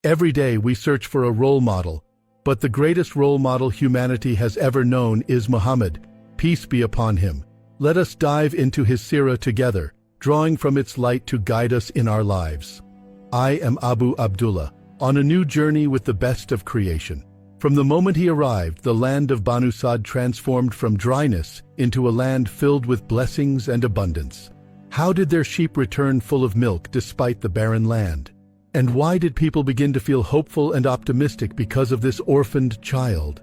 Every day we search for a role model, but the greatest role model humanity has ever known is Muhammad, peace be upon him. Let us dive into his seerah together, drawing from its light to guide us in our lives. I am Abu Abdullah, on a new journey with the best of creation. From the moment he arrived, the land of Banu Sa'd transformed from dryness into a land filled with blessings and abundance. How did their sheep return full of milk despite the barren land? And why did people begin to feel hopeful and optimistic because of this orphaned child?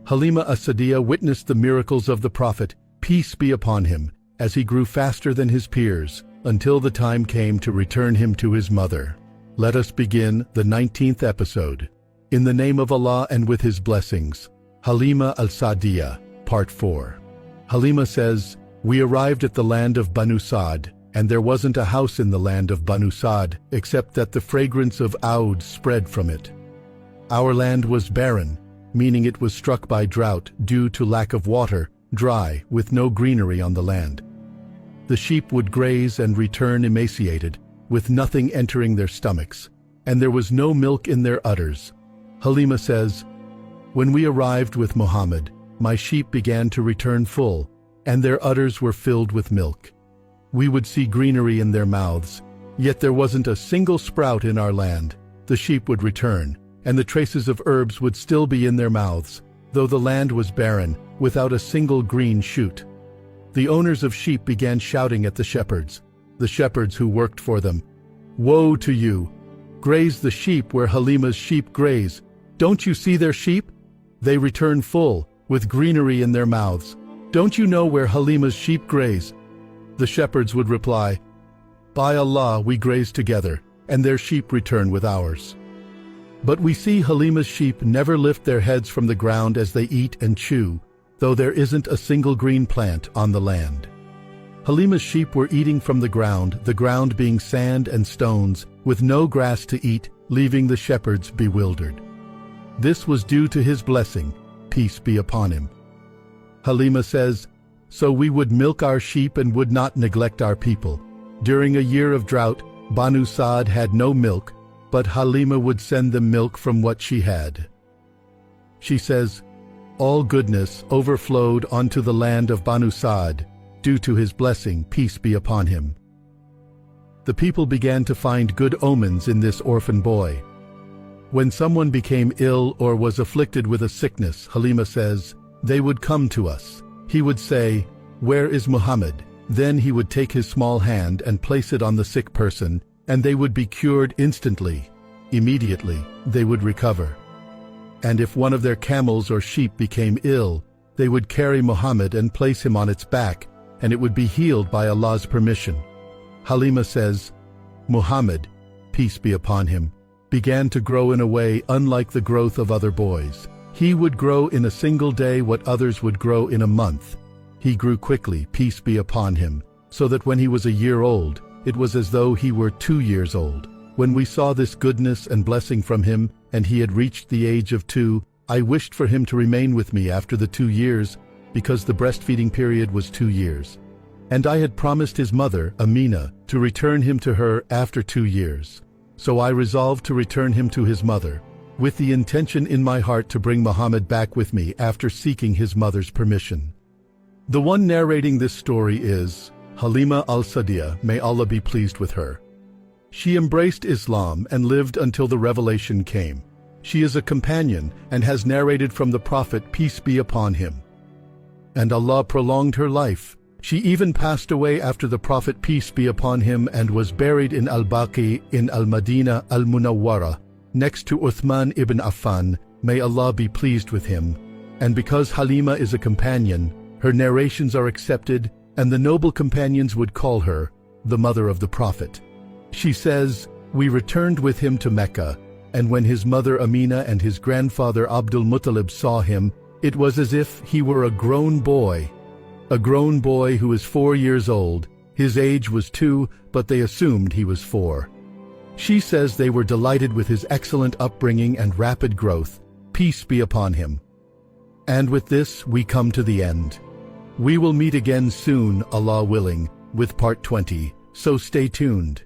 Halima as-Sa'diyah witnessed the miracles of the Prophet, peace be upon him, as he grew faster than his peers, until the time came to return him to his mother. Let us begin the 19th episode. In the name of Allah and with his blessings. Halima as-Sa'diyah, Part 4. Halima says, "We arrived at the land of Banu Sa'd, and there wasn't a house in the land of Banu Sa'd, except that the fragrance of oud spread from it. Our land was barren, meaning it was struck by drought due to lack of water, dry, with no greenery on the land. The sheep would graze and return emaciated, with nothing entering their stomachs, and there was no milk in their udders." Halima says, "When we arrived with Muhammad, my sheep began to return full, and their udders were filled with milk. We would see greenery in their mouths, yet there wasn't a single sprout in our land. The sheep would return, and the traces of herbs would still be in their mouths, though the land was barren, without a single green shoot. The owners of sheep began shouting at the shepherds who worked for them, 'Woe to you! Graze the sheep where Halima's sheep graze. Don't you see their sheep? They return full, with greenery in their mouths. Don't you know where Halima's sheep graze?' The shepherds would reply, 'By Allah, we graze together, and their sheep return with ours. But we see Halima's sheep never lift their heads from the ground as they eat and chew, though there isn't a single green plant on the land.' Halima's sheep were eating from the ground being sand and stones, with no grass to eat, leaving the shepherds bewildered. This was due to his blessing, peace be upon him. Halima says, 'So we would milk our sheep and would not neglect our people. During a year of drought, Banu Sa'd had no milk, but Halima would send them milk from what she had.' She says, 'All goodness overflowed onto the land of Banu Sa'd, due to his blessing, peace be upon him.' The people began to find good omens in this orphan boy. When someone became ill or was afflicted with a sickness, Halima says, they would come to us. He would say, 'Where is Muhammad?' Then he would take his small hand and place it on the sick person, and they would be cured instantly. Immediately, they would recover. And if one of their camels or sheep became ill, they would carry Muhammad and place him on its back, and it would be healed by Allah's permission." Halima says, "Muhammad, peace be upon him, began to grow in a way unlike the growth of other boys. He would grow in a single day what others would grow in a month. He grew quickly, peace be upon him, so that when he was a year old, it was as though he were 2 years old. When we saw this goodness and blessing from him, and he had reached the age of 2, I wished for him to remain with me after the 2 years, because the breastfeeding period was 2 years. And I had promised his mother, Amina, to return him to her after 2 years. So I resolved to return him to his mother, with the intention in my heart to bring Muhammad back with me after seeking his mother's permission." The one narrating this story is Halima as-Sa'diyah, may Allah be pleased with her. She embraced Islam and lived until the revelation came. She is a companion and has narrated from the Prophet, peace be upon him. And Allah prolonged her life. She even passed away after the Prophet, peace be upon him, and was buried in Al-Baqi in Al-Madinah Al-Munawwara, next to Uthman ibn Affan, may Allah be pleased with him. And because Halima is a companion, her narrations are accepted, and the noble companions would call her the mother of the Prophet. She says, "We returned with him to Mecca, and when his mother Amina and his grandfather Abdul Muttalib saw him, it was as if he were a grown boy who is 4 years old. His age was 2, but they assumed he was 4. She says they were delighted with his excellent upbringing and rapid growth, peace be upon him. And with this, we come to the end. We will meet again soon, Allah willing, with part 20, so stay tuned.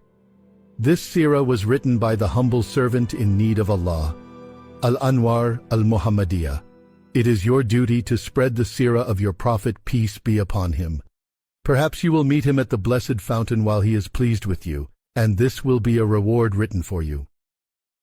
This seerah was written by the humble servant in need of Allah, Al-Anwar al-Muhammadiyah. It is your duty to spread the seerah of your Prophet, peace be upon him. Perhaps you will meet him at the blessed fountain while he is pleased with you, and this will be a reward written for you.